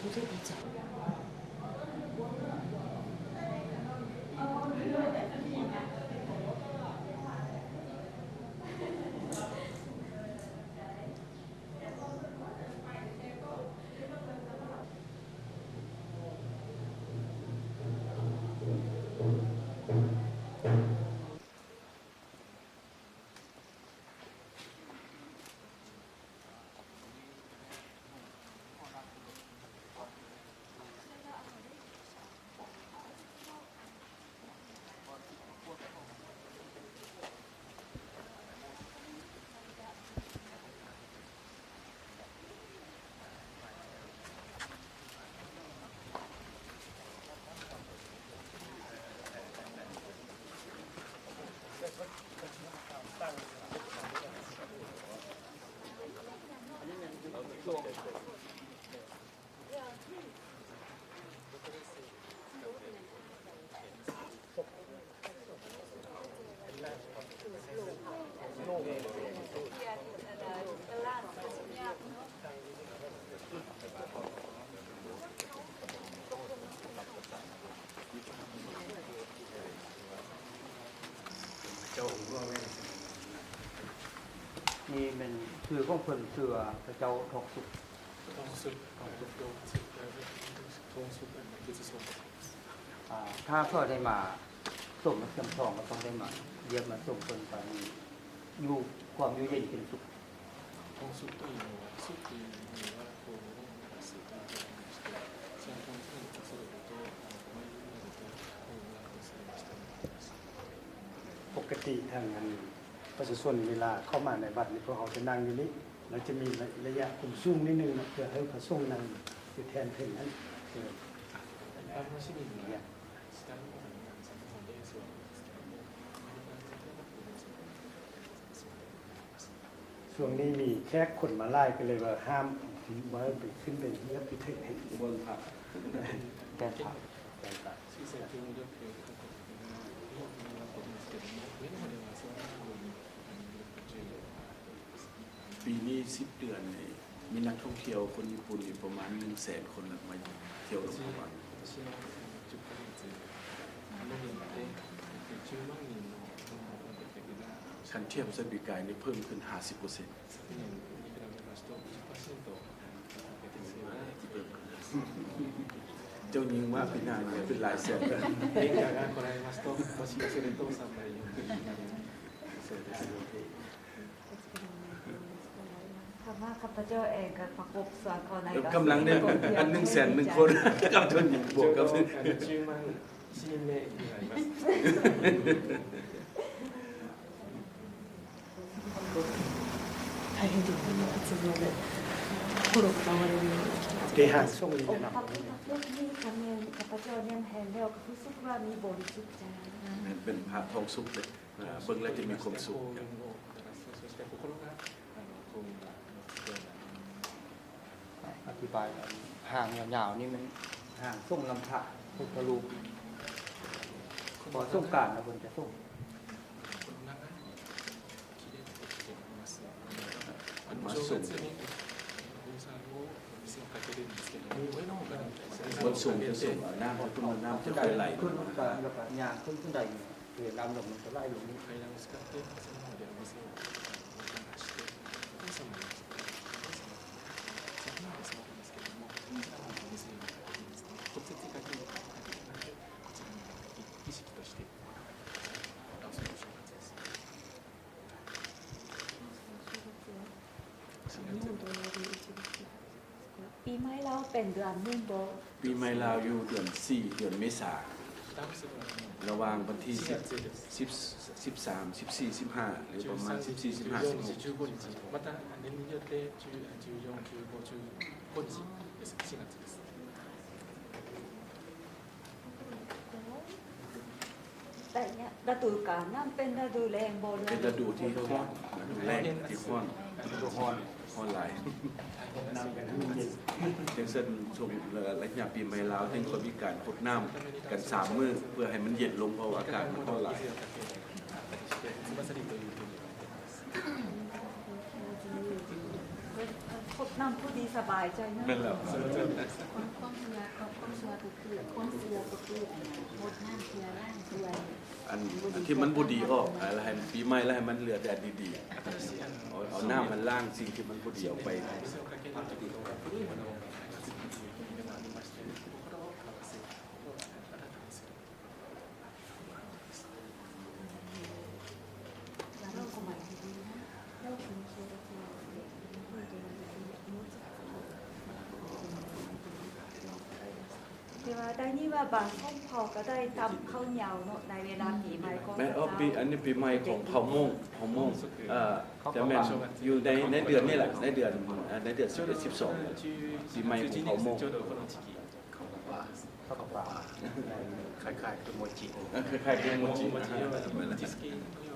도저히 믿지 않아.นี่เป็นชื่อของเพิ่นชื่อว่าพระเจ้าทองสุขถ้าเพิ่นได้มาส่งมาเชื่อมทองก็ต้องได้มาเยี่ยมมาส่งเพิ่นไปอยู่ความอยู่เย็นเป็นสุขทองสุขというのはสุขというのはこうするというその関係にそれと毎日などと本がされましたปกติทางงานประชาชนเวลาเข้ามาในวัดนี่พวกเขาจะนั่งอยู่นี่แล้วจะมีระยะคุมสูงนิดนึงเพื่อให้พระสงฆ์นั่งอยู่แทนเพิ่นนั้น一般の市民が下の方に先ほど座るんですけどもช่วงนี้มีแขกคนมาไล่ก็เลยว่าห้ามบ่ให้ไปขึ้นไปเหยียบไปถึงบนพระแกนพระ小さい金力というかになっていますけども上の方ではそのように注意をปีนี้10เดือนนี่มีนักท่องเที่ยวคนญี่ปุ่นประมาณ 100,000 คนมาเที่ยวหลวงพ่อวัด私の10ヶ月の年で10万人の観光客がคันเทียบสบิกายนี่เพิ่มขึ้น 50% 昨年に比べますと 10% เจ้าหญิงว่าปีหน้าเนี่ยเป็นหลายแสนกัน変化が来られますともしかすると3倍4倍になるそうですถ้าว่าข้าพเจ้าเองก็ประกบสากลในกำลังเนี่ยอัน 100,000 คนกับเจ้าหญิงบวกกับ10万市民名になります大変ですね活動で心が変われるようなเทหะส่งนี่นะพระพุทธรูปนี้คำเนรข้าพเจ้าเนี่ยเห็นแล้วก็รู้สึกว่ามีบริสุทธิ์ใจเป็นพระทองสุขเลยเบิ่งแล้วจะมีความสุขอธิบายห่างยาวๆนี่มันห่างส่งลำพระพุทธรูปพอส่งการนะเพิ่นจะส่งมาส่งบนสูงจะส่งน้ำขึ้นมาน้ำจะไหลขึ้นแล้วก็ยางขึ้นใดเห็นน้ำลงมันจะไหลลงนี้階段を使ってその方でお店をしてお父様に先ほどそうなんですけどもお店に直接書きを書いていたのでこちらに儀式としてお正月ですปีใหม่เราเป็นเดือนนึงบ่ปีใหม่ลาวอยู่เดือน4เดือนเมษายนระหว่างวันที่13 14 15หรือประมาณ14 15 16また年によって14、15、15日です4月ですแต่เนี่ยฤดูกาลนั้นเป็นฤดูแล้งบ่เลยเป็นฤดูที่ร้อนฤดูแล้งที่ร้อนร้อนหลายน้ำกันให้เย็นจังซั่นช่วงระยะปีใหม่ลาวจึงคนมีการพดน้ำกัน3มื้อเพื่อให้มันเย็นลงเพราะว่าอากาศมันร้อนหลายつばさりというふうに言われていますคบน้ำผู้ดีสบายใจนะ แม่นแล้ว ความเชื่อก็คือความเชื่อก็คือหมดน้ำเชื่อร่างเชื่อ อันที่มันบ่ดีออกอะไรให้ปีใหม่แล้วให้มันเหลือแต่ดีๆเอาน้ำมันล้างสิ่งที่มันบ่ดีออกไป 水をかけると古いものを活用できる意味でもありまして心を乾かす心を新たにする เราก็หมายถึงนะเราเป็นเชื่อก็คือผู้เดียวรู้จัก แต่ว่าได้นี่ว่าบางห้องพอก็ได้ทำข้าวเหนียวเนาะในเวลาปีใหม่ก็ แม่นปีอันนี้ปีใหม่ของเผ่ามงจะแม่นอยู่ในเดือนนี่แหละในเดือน12ปีใหม่ของเผ่ามง ちょうどこの時期 ข้าวปลา คล้ายๆคือโมจิ คล้ายๆกับโมจิ โมจิは餅つきのよう